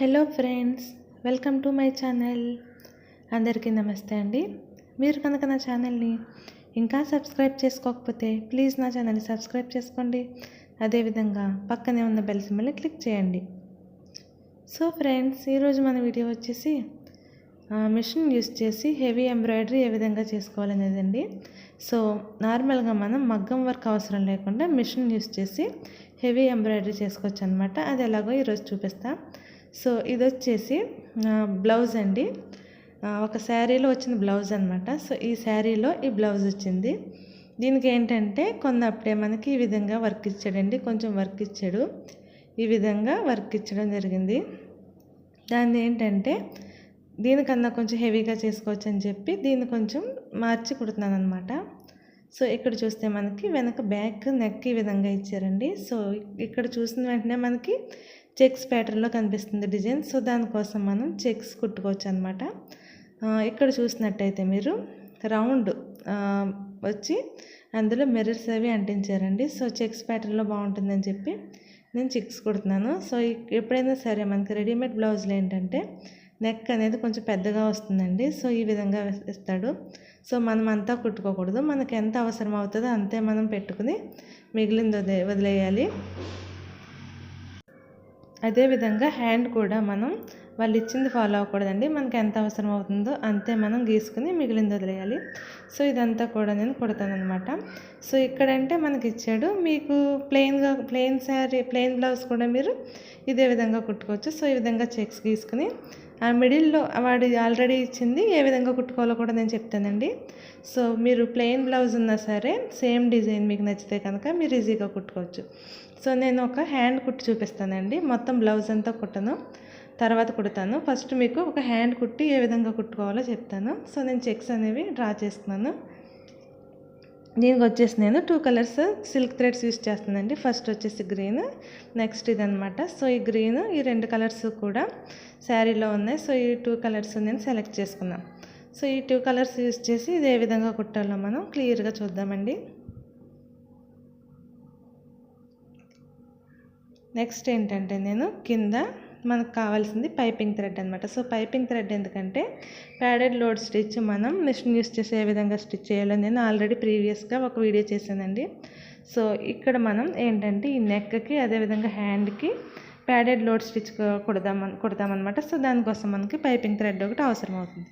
Hello friends, welcome to my channel. అందరికీ నమస్తే అండి. మీరు కనుక నా ఛానల్ని ఇంకా సబ్స్క్రైబ్ చేసుకోకపోతే ప్లీజ్ నా ఛానల్ని సబ్స్క్రైబ్ చేసుకోండి. అదేవిధంగా పక్కనే ఉన్న బెల్ సింబల్ని క్లిక్ చేయండి. సో ఫ్రెండ్స్, ఈరోజు మన వీడియో వచ్చేసి మిషన్ యూస్ చేసి హెవీ ఎంబ్రాయిడరీ ఏ విధంగా చేసుకోవాలనేదండి. సో నార్మల్గా మనం మగ్గం వర్క్ అవసరం లేకుండా మిషన్ యూస్ చేసి హెవీ ఎంబ్రాయిడరీ చేసుకోవచ్చు అనమాట. అది ఎలాగో ఈరోజు చూపిస్తాను. సో ఇది వచ్చేసి బ్లౌజ్ అండి. ఒక శారీలో వచ్చిన బ్లౌజ్ అనమాట. సో ఈ శారీలో ఈ బ్లౌజ్ వచ్చింది. దీనికి ఏంటంటే అప్పుడే మనకి ఈ విధంగా వర్క్ ఇచ్చాడండి. కొంచెం వర్క్ ఇచ్చాడు, ఈ విధంగా వర్క్ ఇచ్చడం జరిగింది. దాన్ని ఏంటంటే దీనికన్నా కొంచెం హెవీగా చేసుకోవచ్చు అని చెప్పి దీన్ని కొంచెం మార్చి కుడుతున్నాను అనమాట. సో ఇక్కడ చూస్తే మనకి వెనక బ్యాక్ నెక్ ఈ విధంగా ఇచ్చారండి. సో ఇక్కడ చూసిన వెంటనే మనకి చెక్స్ ప్యాటర్న్లో కనిపిస్తుంది డిజైన్. సో దానికోసం మనం చెక్స్ కుట్టుకోవచ్చు అనమాట. ఇక్కడ చూసినట్టయితే మీరు రౌండ్ వచ్చి అందులో మిర్రర్స్ అవి అంటించారండి. సో చెక్స్ ప్యాటర్న్లో బాగుంటుందని చెప్పి నేను చెక్స్ కుడుతున్నాను. సో ఎప్పుడైనా సరే మనకి రెడీమేడ్ బ్లౌజ్లో ఏంటంటే నెక్ అనేది కొంచెం పెద్దగా వస్తుందండి. సో ఈ విధంగా ఇస్తాడు. సో మనం అంతా కుట్టుకోకూడదు, మనకు ఎంత అవసరం అవుతుందో అంతే మనం పెట్టుకుని మిగిలింది వదిలేయాలి. అదేవిధంగా హ్యాండ్ కూడా మనం వాళ్ళు ఇచ్చింది ఫాలో అవ్వకూడదండి. మనకి ఎంత అవసరం అవుతుందో అంతే మనం గీసుకుని మిగిలింది వదిలేయాలి. సో ఇదంతా కూడా నేను కుడతాను అనమాట. సో ఇక్కడంటే మనకి ఇచ్చాడు, మీకు ప్లెయిన్ బ్లౌజ్ కూడా మీరు ఇదే విధంగా కుట్టుకోవచ్చు. సో ఈ విధంగా చెక్స్ గీసుకుని ఆ మిడిల్లో వాడు ఆల్రెడీ ఇచ్చింది ఏ విధంగా కుట్టుకోవాలో కూడా నేను చెప్తానండి. సో మీరు ప్లెయిన్ బ్లౌజ్ ఉన్నా సరే సేమ్ డిజైన్ మీకు నచ్చితే కనుక మీరు ఈజీగా కుట్టుకోవచ్చు. సో నేను ఒక హ్యాండ్ కుట్టి చూపిస్తానండి. మొత్తం బ్లౌజ్ అంతా కుట్టను, తర్వాత కుడతాను. ఫస్ట్ మీకు ఒక హ్యాండ్ కుట్టి ఏ విధంగా కుట్టుకోవాలో చెప్తాను. సో నేను చెక్స్ అనేవి డ్రా చేస్తున్నాను. దీనికి వచ్చేసి నేను 2 కలర్స్ సిల్క్ థ్రెడ్స్ యూస్ చేస్తానండి. ఫస్ట్ వచ్చేసి గ్రీన్, నెక్స్ట్ ఇదనమాట. సో ఈ గ్రీన్, ఈ 2 కలర్స్ కూడా శారీలో ఉన్నాయి. సో ఈ 2 కలర్స్ నేను సెలెక్ట్ చేసుకున్నాను. సో ఈ 2 కలర్స్ యూస్ చేసి ఇది ఏ విధంగా కుట్టాలో మనం క్లియర్గా చూద్దామండి. నెక్స్ట్ ఏంటంటే నేను కింద మనకు కావాల్సింది పైపింగ్ థ్రెడ్ అనమాట. సో పైపింగ్ థ్రెడ్ ఎందుకంటే ప్యాడెడ్ లోడ్ స్టిచ్ మనం మిషన్ యూస్ చేసి ఏ విధంగా స్టిచ్ చేయాలో నేను ఆల్రెడీ ప్రీవియస్గా ఒక వీడియో చేశానండి. సో ఇక్కడ మనం ఏంటంటే ఈ నెక్కి అదేవిధంగా హ్యాండ్కి ప్యాడెడ్ లోడ్ స్టిచ్ కుడతామన్నమాట. సో దానికోసం మనకి పైపింగ్ థ్రెడ్ ఒకటి అవసరం అవుతుంది.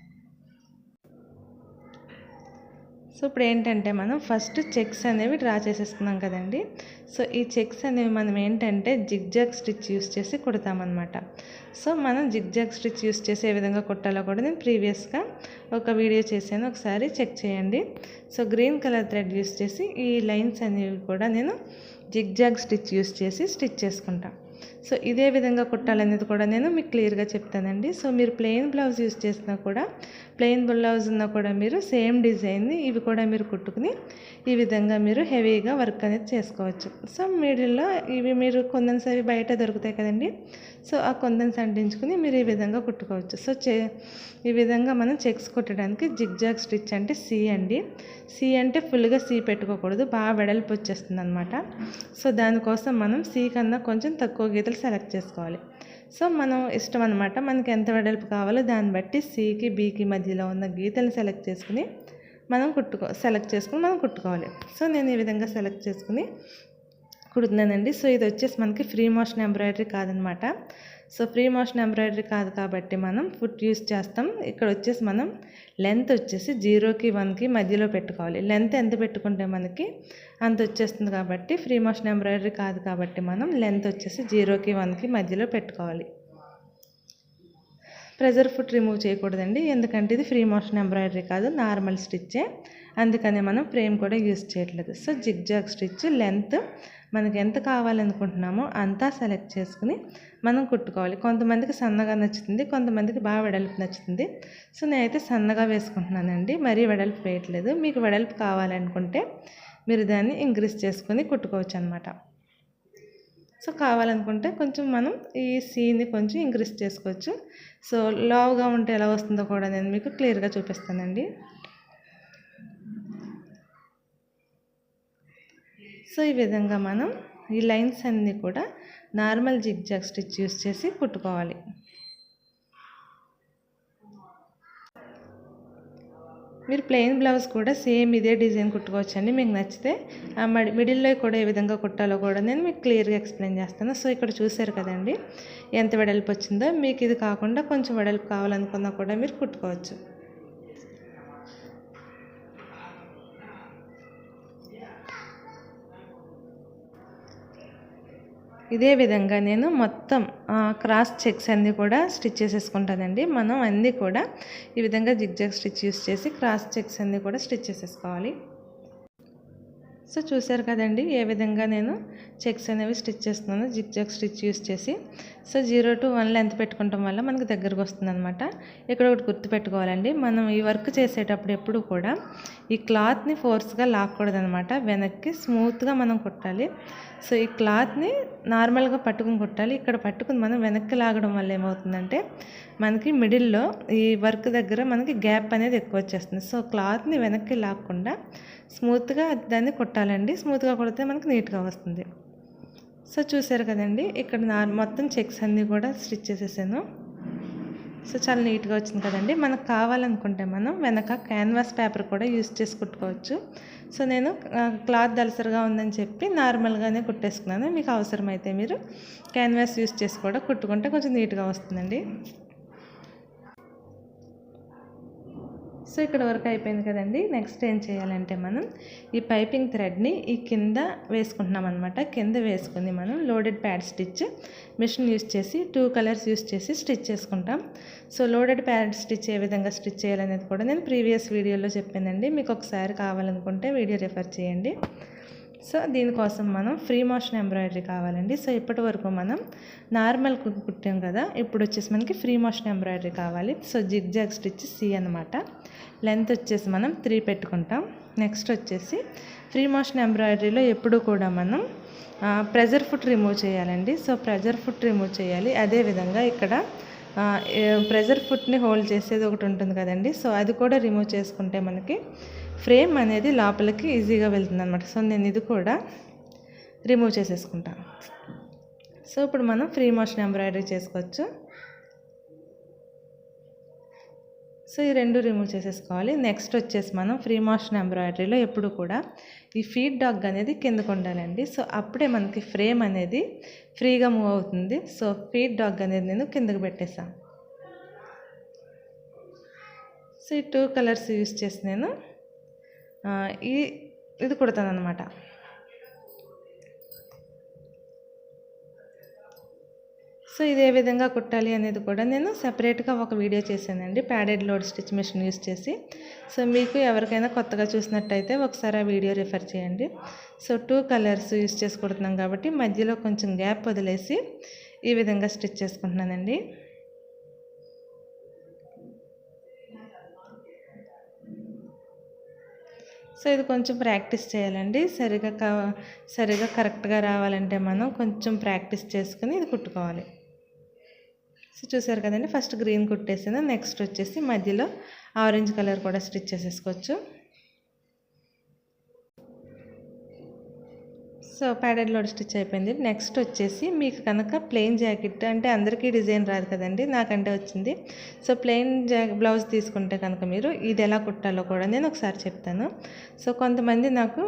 సో ఇప్పుడు ఏంటంటే మనం ఫస్ట్ చెక్స్ అనేవి డ్రా చేసేసుకున్నాం కదండి. సో ఈ చెక్స్ అనేవి మనం ఏంటంటే జిగ్జాగ్ స్టిచ్ యూస్ చేసి కుడతామన్నమాట. సో మనం జిగ్జాగ్ స్టిచ్ యూస్ చేసి ఏ విధంగా కుట్టాలో కూడా నేను ప్రీవియస్గా ఒక వీడియో చేశాను, ఒకసారి చెక్ చేయండి. So green colour thread use చేసి ఈ లైన్స్ అనేవి కూడా నేను జిగ్జాగ్ స్టిచ్ యూస్ చేసి స్టిచ్ చేసుకుంటాను. సో ఇదే విధంగా కుట్టాలనేది కూడా నేను మీకు క్లియర్గా చెప్తానండి. సో మీరు ప్లెయిన్ బ్లౌజ్ యూస్ చేసినా కూడా, ప్లెయిన్ బ్లౌజ్ ఉన్నా కూడా మీరు సేమ్ డిజైన్ని ఇవి కూడా మీరు కుట్టుకుని ఈ విధంగా మీరు హెవీగా వర్క్ అనేది చేసుకోవచ్చు. సో మిడిల్లో ఇవి మీరు కొందన్స్ అవి బయట దొరుకుతాయి కదండి. సో ఆ కొందన్స్ అంటించుకుని మీరు ఈ విధంగా కుట్టుకోవచ్చు. సో ఈ విధంగా మనం చెక్స్ కుట్టడానికి జిగ్జాగ్ స్టిచ్ అంటే సి అండి. సి అంటే ఫుల్గా సి పెట్టుకోకూడదు, బాగా వెడల్పు వచ్చేస్తుంది అనమాట. సో దానికోసం మనం సి కన్నా కొంచెం తక్కువ గీతలు సెలెక్ట్ చేసుకోవాలి. సో మనం ఇష్టం అనమాట, మనకి ఎంత వెడల్పు కావాలో దాన్ని బట్టి సికి బికి మధ్యలో ఉన్న గీతలు సెలెక్ట్ చేసుకుని మనం కుట్టుకోవాలి. సో నేను ఈ విధంగా సెలెక్ట్ చేసుకుని కుడుతున్నానండి. సో ఇది వచ్చేసి మనకి ఫ్రీ మోషన్ ఎంబ్రాయిడరీ కాదనమాట. సో ఫ్రీ మోషన్ ఎంబ్రాయిడరీ కాదు కాబట్టి మనం ఫుట్ యూస్ చేస్తాం. ఇక్కడ వచ్చేసి మనం లెంత్ వచ్చేసి 0కి 1కి మధ్యలో పెట్టుకోవాలి. లెంత్ ఎంత పెట్టుకుంటే మనకి అంత వచ్చేస్తుంది కాబట్టి ఫ్రీ మోషన్ ఎంబ్రాయిడరీ కాదు కాబట్టి మనం లెంత్ వచ్చేసి 0కి 1కి మధ్యలో పెట్టుకోవాలి. ప్రెజర్ ఫుట్ రిమూవ్ చేయకూడదండి, ఎందుకంటే ఇది ఫ్రీ మోషన్ ఎంబ్రాయిడరీ కాదు, నార్మల్ స్టిచ్చే. అందుకనే మనం ఫ్రేమ్ కూడా యూస్ చేయట్లేదు. సో జిగ్జాగ్ స్టిచ్ లెంత్ మనకి ఎంత కావాలనుకుంటున్నామో అంతా సెలెక్ట్ చేసుకుని మనం కుట్టుకోవాలి. కొంతమందికి సన్నగా నచ్చుతుంది, కొంతమందికి బాగా వెడల్పు నచ్చుతుంది. సో నేనైతే సన్నగా వేసుకుంటున్నానండి, మరీ వెడల్పు వేయట్లేదు. మీకు వెడల్పు కావాలనుకుంటే మీరు దాన్ని ఇంక్రీజ్ చేసుకుని కుట్టుకోవచ్చు అనమాట. సో కావాలనుకుంటే కొంచెం మనం ఈ సీని కొంచెం ఇంక్రీజ్ చేసుకోవచ్చు. సో లావుగా ఉంటే ఎలా వస్తుందో కూడా నేను మీకు క్లియర్గా చూపిస్తానండి. సో ఈ విధంగా మనం ఈ లైన్స్ అన్నీ కూడా నార్మల్ జిగ్జాగ్ స్టిచ్ యూస్ చేసి కుట్టుకోవాలి. మీరు ప్లెయిన్ బ్లౌజ్ కూడా సేమ్ ఇదే డిజైన్ కుట్టుకోవచ్చు అండి. మీకు నచ్చితే ఆ మిడిల్లో కూడా ఏ విధంగా కుట్టాలో కూడా నేను మీకు క్లియర్గా ఎక్స్ప్లెయిన్ చేస్తాను. సో ఇక్కడ చూసారు కదండి ఎంత వెడల్పు వచ్చిందో. మీకు ఇది కాకుండా కొంచెం వెడల్పు కావాలనుకున్నా కూడా మీరు కుట్టుకోవచ్చు. ఇదే విధంగా నేను మొత్తం క్రాస్ చెక్స్ అన్నీ కూడా స్టిచ్ చేసేసుకుంటానండి. మనం అన్నీ కూడా ఈ విధంగా జిగ్జాగ్ స్టిచ్ యూస్ చేసి క్రాస్ చెక్స్ అన్నీ కూడా స్టిచ్ చేసేసుకోవాలి. సో చూసారు కదండి ఏ విధంగా నేను చెక్స్ అనేవి స్టిచ్ చేస్తున్నాను జిగ్జాగ్ స్టిచ్ యూస్ చేసి. సో 0 to 1 లెంత్ పెట్టుకోవటం వల్ల మనకు దగ్గరకు వస్తుంది అనమాట. ఇక్కడ ఒకటి గుర్తుపెట్టుకోవాలండి, మనం ఈ వర్క్ చేసేటప్పుడు ఎప్పుడు కూడా ఈ క్లాత్ని ఫోర్స్గా లాక్కూడదనమాట. వెనక్కి స్మూత్గా మనం కుట్టాలి. సో ఈ క్లాత్ని నార్మల్గా పట్టుకుని కుట్టాలి. ఇక్కడ పట్టుకుని మనం వెనక్కి లాగడం వల్ల ఏమవుతుందంటే మనకి మిడిల్లో ఈ వర్క్ దగ్గర మనకి గ్యాప్ అనేది ఎక్కువ వచ్చేస్తుంది. సో క్లాత్ని వెనక్కి లాక్కుండా స్మూత్గా దాన్ని కుట్టాలండి. స్మూత్గా కుడితే మనకి నీట్గా వస్తుంది. సో చూసారు కదండి ఇక్కడ మొత్తం చెక్స్ అన్నీ కూడా స్టిచ్ చేసేసాను. సో చాలా నీట్గా వచ్చింది కదండి. మనకు కావాలనుకుంటే మనం వెనక క్యాన్వాస్ పేపర్ కూడా యూస్ చేసి కుట్టుకోవచ్చు. సో నేను క్లాత్ దలసరిగా ఉందని చెప్పి నార్మల్గానే కుట్టేసుకున్నాను. మీకు అవసరమైతే మీరు క్యాన్వాస్ యూస్ చేసి కూడా కుట్టుకుంటే కొంచెం నీట్గా వస్తుందండి. సో ఇక్కడ వరకు అయిపోయింది కదండి. నెక్స్ట్ ఏం చేయాలంటే మనం ఈ పైపింగ్ థ్రెడ్ని ఈ కింద వేసుకుంటున్నాం అనమాట. కింద వేసుకుని మనం loaded pad stitch machine use చేసి 2 కలర్స్ యూస్ చేసి స్టిచ్ చేసుకుంటాం. సో లోడెడ్ ప్యాడ్ స్టిచ్ ఏ విధంగా స్టిచ్ చేయాలనేది కూడా నేను ప్రీవియస్ వీడియోలో చెప్పానండి. మీకు ఒకసారి కావాలనుకుంటే వీడియో రిఫర్ చేయండి. సో దీనికోసం మనం ఫ్రీ మోషన్ ఎంబ్రాయిడరీ కావాలండి. సో ఇప్పటి వరకు మనం నార్మల్ కుట్టాం కదా, ఇప్పుడు వచ్చేసి మనకి ఫ్రీ మోషన్ ఎంబ్రాయిడరీ కావాలి. సో జిగ్జాగ్ స్టిచ్ C అనమాట. లెంత్ వచ్చేసి మనం 3 పెట్టుకుంటాం. నెక్స్ట్ వచ్చేసి ఫ్రీ మోషన్ ఎంబ్రాయిడరీలో ఎప్పుడు కూడా మనం ప్రెజర్ ఫుట్ రిమూవ్ చేయాలండి. సో ప్రెజర్ ఫుట్ రిమూవ్ చేయాలి. అదేవిధంగా ఇక్కడ ప్రెజర్ ఫుట్ని హోల్డ్ చేసేది ఒకటి ఉంటుంది కదండి. సో అది కూడా రిమూవ్ చేసుకుంటే మనకి ఫ్రేమ్ అనేది లోపలికి ఈజీగా వెళ్తుంది అనమాట. సో నేను ఇది కూడా రిమూవ్ చేసేసుకుంటాను. సో ఇప్పుడు మనం ఫ్రీ మోషన్ ఎంబ్రాయిడరీ చేసుకోవచ్చు. సో ఈ 2 రిమూవ్ చేసేసుకోవాలి. నెక్స్ట్ వచ్చేసి మనం ఫ్రీ మోషన్ ఎంబ్రాయిడరీలో ఎప్పుడు కూడా ఈ ఫీడ్ డాగ్ అనేది కిందకు ఉండాలండి. సో అప్పుడే మనకి ఫ్రేమ్ అనేది ఫ్రీగా మూవ్ అవుతుంది. సో ఫీడ్ డాగ్ అనేది నేను కిందకు పెట్టేసాను. సో ఈ 2 కలర్స్ యూస్ చేసి నేను ఇది కుడతాను అనమాట. సో ఇది ఏ విధంగా కుట్టాలి అనేది కూడా నేను సెపరేట్గా ఒక వీడియో చేశానండి padded load stitch machine use చేసి. సో మీకు ఎవరికైనా కొత్తగా చూసినట్టయితే ఒకసారి ఆ వీడియో రిఫర్ చేయండి. సో 2 కలర్స్ యూస్ చేసి కుడుతున్నాం కాబట్టి మధ్యలో కొంచెం గ్యాప్ వదిలేసి ఈ విధంగా స్టిచ్ చేసుకుంటున్నానండి. సో ఇది కొంచెం ప్రాక్టీస్ చేయాలండి. సరిగా కరెక్ట్గా రావాలంటే మనం కొంచెం ప్రాక్టీస్ చేసుకుని ఇది కుట్టుకోవాలి. సో చూసారు కదండి ఫస్ట్ గ్రీన్ కుట్టేసాను. నెక్స్ట్ వచ్చేసి మధ్యలో ఆరెంజ్ కలర్ కూడా స్టిచ్ చేసేసుకోవచ్చు. సో ప్యాడెడ్ లోడ్ స్టిచ్ అయిపోయింది. నెక్స్ట్ వచ్చేసి మీకు కనుక ప్లెయిన్ జాకెట్ అంటే అందరికీ డిజైన్ రాదు కదండి, నాకంటే వచ్చింది. సో ప్లెయిన్ బ్లౌజ్ తీసుకుంటే కనుక మీరు ఇది ఎలా కుట్టాలో కూడా నేను ఒకసారి చెప్తాను. సో కొంతమంది నాకు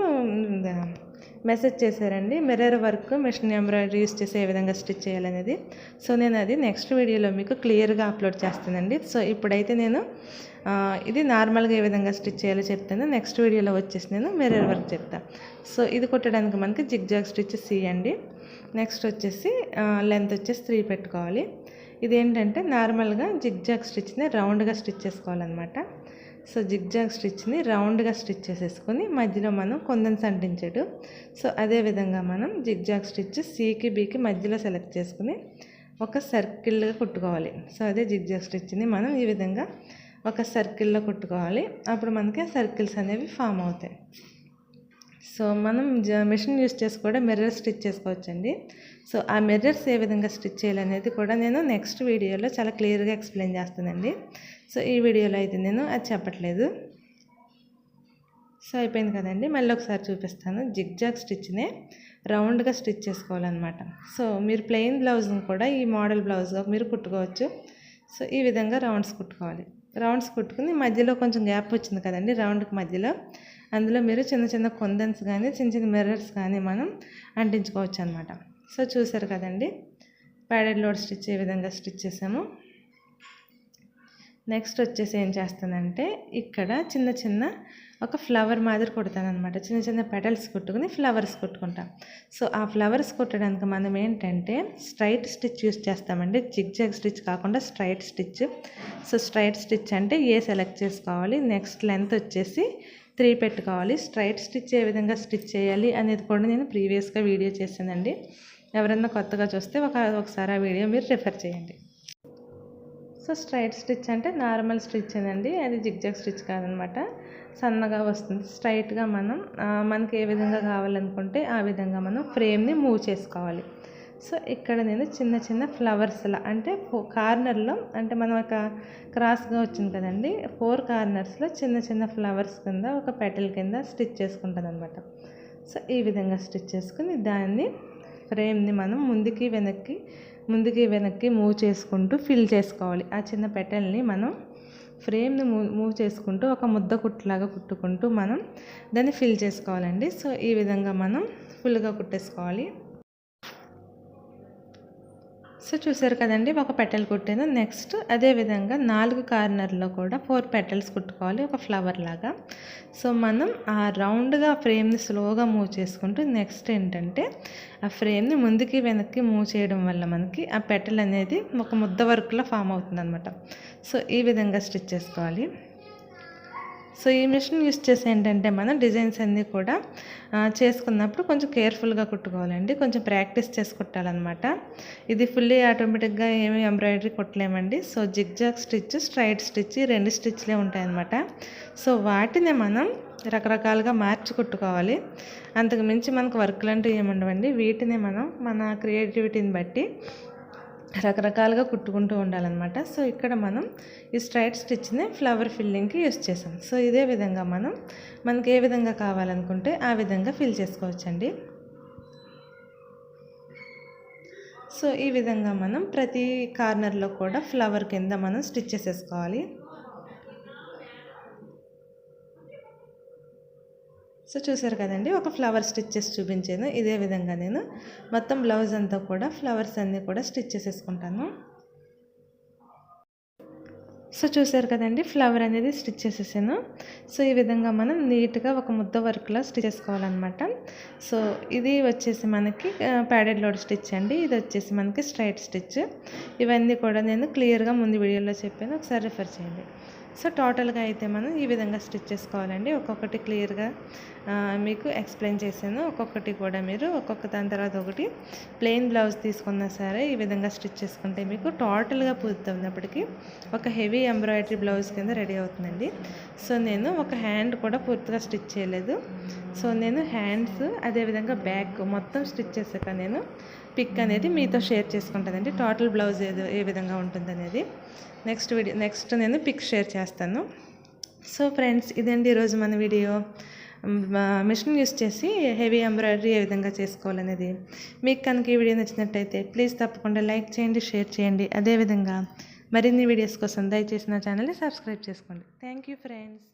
మెసేజ్ చేశారండి mirror work machine embroidery use చేసి ఏ విధంగా స్టిచ్ చేయాలనేది. సో నేను అది నెక్స్ట్ వీడియోలో మీకు క్లియర్గా అప్లోడ్ చేస్తానండి. సో ఇప్పుడైతే నేను ఇది నార్మల్గా ఏ విధంగా స్టిచ్ చేయాలో చెప్తాను. నెక్స్ట్ వీడియోలో వచ్చేసి నేను మిర్రర్ వర్క్ చెప్తాను. సో ఇది కుట్టడానికి మనకి జిగ్జాగ్ స్టిచ్ C అండి. నెక్స్ట్ వచ్చేసి లెంత్ వచ్చేసి 3 పెట్టుకోవాలి. ఇదేంటంటే నార్మల్గా జిగ్జాగ్ స్టిచ్ని రౌండ్గా స్టిచ్ చేసుకోవాలన్నమాట. సో జిగ్జాగ్ స్టిచ్ని రౌండ్గా స్టిచ్ చేసేసుకొని మధ్యలో మనం కొందన్స్ అంటించాడు. సో అదేవిధంగా మనం జిగ్జాగ్ స్టిచ్ Cకి Bకి మధ్యలో సెలెక్ట్ చేసుకుని ఒక సర్కిల్గా కుట్టుకోవాలి. సో అదే జిగ్జాగ్ స్టిచ్ని మనం ఈ విధంగా ఒక సర్కిల్లో కుట్టుకోవాలి. అప్పుడు మనకి సర్కిల్స్ అనేవి ఫామ్ అవుతాయి. సో మనం మిషన్ యూస్ చేసి కూడా మిర్రర్ స్టిచ్ చేసుకోవచ్చండి. సో ఆ మిర్రర్స్ ఏ విధంగా స్టిచ్ చేయాలనేది కూడా నేను నెక్స్ట్ వీడియోలో చాలా క్లియర్గా ఎక్స్ప్లెయిన్ చేస్తానండి. సో ఈ వీడియోలో అయితే నేను అది చెప్పట్లేదు. సో అయిపోయింది కదండి, మళ్ళీ ఒకసారి చూపిస్తాను. జిగ్జాగ్ స్టిచ్నే రౌండ్గా స్టిచ్ చేసుకోవాలన్నమాట. సో మీరు ప్లెయిన్ బ్లౌజ్ని కూడా ఈ మోడల్ బ్లౌజ్గా మీరు కుట్టుకోవచ్చు. సో ఈ విధంగా రౌండ్స్ కుట్టుకోవాలి. రౌండ్స్ కుట్టుకుని మధ్యలో కొంచెం గ్యాప్ వచ్చింది కదండి రౌండ్కి మధ్యలో, అందులో మీరు చిన్న చిన్న కొందన్స్ కానీ చిన్న చిన్న మిర్రర్స్ కానీ మనం అంటించుకోవచ్చు అనమాట. సో చూసారు కదండి ప్యాడెడ్ లోడ్ స్టిచ్ ఏ విధంగా స్టిచ్ చేసాము. నెక్స్ట్ వచ్చేసి ఏం చేస్తానంటే ఇక్కడ చిన్న చిన్న ఒక ఫ్లవర్ మాదిరి కుడతాను అనమాట. చిన్న చిన్న పెటల్స్ కుట్టుకుని ఫ్లవర్స్ కుట్టుకుంటాం. సో ఆ ఫ్లవర్స్ కుట్టడానికి మనం ఏంటంటే స్ట్రైట్ స్టిచ్ యూస్ చేస్తామండి, జిగ్జాగ్ స్టిచ్ కాకుండా straight stitch. So straight stitch అంటే ఏ సెలెక్ట్ చేసుకోవాలి, నెక్స్ట్ లెంత్ వచ్చేసి 3 పెట్టుకోవాలి. స్ట్రైట్ స్టిచ్ ఏ విధంగా స్టిచ్ చేయాలి అనేది కూడా నేను ప్రీవియస్గా వీడియో చేశానండి. ఎవరైనా కొత్తగా చూస్తే ఒకసారి ఆ వీడియో మీరు రిఫర్ చేయండి. సో స్ట్రైట్ స్టిచ్ అంటే నార్మల్ స్టిచ్ అండి, అది జిగ్జాగ్ స్టిచ్ కాదనమాట. సన్నగా వస్తుంది. స్ట్రైట్గా మనకి ఏ విధంగా కావాలనుకుంటే ఆ విధంగా మనం ఫ్రేమ్ని మూవ్ చేసుకోవాలి. సో ఇక్కడ నేను చిన్న చిన్న ఫ్లవర్స్లా అంటే కార్నర్లో అంటే మనం ఒక క్రాస్గా వచ్చింది కదండి, 4 కార్నర్స్లో చిన్న చిన్న ఫ్లవర్స్ కింద ఒక పెటల్ కింద స్టిచ్ చేసుకుంటాను అనమాట. సో ఈ విధంగా స్టిచ్ చేసుకుని దాన్ని ఫ్రేమ్ని మనం ముందుకి వెనక్కి మూవ్ చేసుకుంటూ ఫిల్ చేసుకోవాలి. ఆ చిన్న పెటల్ని మనం ఫ్రేమ్ని మూవ్ చేసుకుంటూ ఒక ముద్ద కుట్టులాగా కుట్టుకుంటూ మనం దాన్ని ఫిల్ చేసుకోవాలండి. సో ఈ విధంగా మనం ఫుల్గా కుట్టేసుకోవాలి. సో చూసారు కదండి ఒక పెటల్ కుట్టాను. నెక్స్ట్ అదేవిధంగా 4 కార్నర్లో కూడా 4 పెటల్స్ కుట్టుకోవాలి ఒక ఫ్లవర్ లాగా. సో మనం ఆ రౌండ్గా ఫ్రేమ్ని స్లోగా మూవ్ చేసుకుంటూ నెక్స్ట్ ఏంటంటే ఆ ఫ్రేమ్ని ముందుకి వెనక్కి మూవ్ చేయడం వల్ల మనకి ఆ పెటల్ అనేది ఒక ముద్ద వర్క్లో ఫామ్ అవుతుంది అనమాట. సో ఈ విధంగా స్టిచ్ చేసుకోవాలి. సో ఈ మిషన్ యూస్ చేసి ఏంటంటే మనం డిజైన్స్ అన్నీ కూడా చేసుకున్నప్పుడు కొంచెం కేర్ఫుల్గా కుట్టుకోవాలండి, కొంచెం ప్రాక్టీస్ చేసి కుట్టాలన్నమాట. ఇది ఫుల్లీ ఆటోమేటిక్గా ఏమి ఎంబ్రాయిడరీ కుట్టలేమండి. So zigzag stitch, straight stitch 2 స్టిచ్లే ఉంటాయన్నమాట. సో వాటిని మనం రకరకాలుగా మార్చి కుట్టుకోవాలి. అంతకు మించి మనకు వర్క్లు అంటూ ఏముండవండి. వీటిని మనం మన క్రియేటివిటీని బట్టి రకరకాలుగా కుట్టుకుంటూ ఉండాలన్నమాట. సో ఇక్కడ మనం ఈ స్ట్రైట్ స్టిచ్ని ఫ్లవర్ ఫిల్లింగ్కి యూస్ చేసాం. సో ఇదే విధంగా మనకి ఏ విధంగా కావాలనుకుంటే ఆ విధంగా ఫిల్ చేసుకోవచ్చండి. సో ఈ విధంగా మనం ప్రతి కార్నర్లో కూడా ఫ్లవర్ కింద మనం స్టిచ్ చేసేసుకోవాలి. సో చూసారు కదండి ఒక ఫ్లవర్ స్టిచ్చెస్ చూపించాను. ఇదే విధంగా నేను మొత్తం బ్లౌజ్ అంతా కూడా ఫ్లవర్స్ అన్నీ కూడా స్టిచ్ చేసేసుకుంటాను. సో చూసారు కదండి ఫ్లవర్ అనేది స్టిచ్ చేసేసాను. సో ఈ విధంగా మనం నీట్గా ఒక ముద్ద వర్క్లో స్టిచ్ చేసుకోవాలన్నమాట. సో ఇది వచ్చేసి మనకి ప్యాడెడ్ లోడ్ స్టిచ్ అండి, ఇది వచ్చేసి మనకి స్ట్రైట్ స్టిచ్. ఇవన్నీ కూడా నేను క్లియర్గా ముందు వీడియోలో చెప్పాను, ఒకసారి రిఫర్ చేయండి. సో టోటల్గా అయితే మనం ఈ విధంగా స్టిచ్ చేసుకోవాలండి. ఒక్కొక్కటి క్లియర్గా మీకు ఎక్స్ప్లెయిన్ చేశాను. ఒక్కొక్కటి కూడా మీరు ఒక్కొక్క దాని తర్వాత ఒకటి ప్లెయిన్ బ్లౌజ్ తీసుకున్నా సరే ఈ విధంగా స్టిచ్ చేసుకుంటే మీకు టోటల్గా పూర్తయినప్పటికీ ఒక హెవీ ఎంబ్రాయిడరీ బ్లౌజ్ కింద రెడీ అవుతుందండి. సో నేను ఒక హ్యాండ్ కూడా పూర్తిగా స్టిచ్ చేయలేదు. సో నేను హ్యాండ్స్ అదేవిధంగా బ్యాక్ మొత్తం స్టిచ్ చేశాక నేను పిక్ అనేది మీతో షేర్ చేసుకుంటానండి. టోటల్ బ్లౌజ్ ఏ విధంగా ఉంటుందనేది నెక్స్ట్ నేను పిక్ షేర్ చేస్తాను. సో ఫ్రెండ్స్ ఇదండి ఈరోజు మన వీడియో. మిషన్ యూస్ చేసి హెవీ ఎంబ్రాయిడరీ ఏ విధంగా చేసుకోవాలనేది. మీకు కనుక ఈ వీడియో నచ్చినట్టయితే ప్లీజ్ తప్పకుండా లైక్ చేయండి, షేర్ చేయండి. అదేవిధంగా మరిన్ని వీడియోస్ కోసం దయచేసి నా ఛానల్ని సబ్స్క్రైబ్ చేసుకోండి. Thank you friends.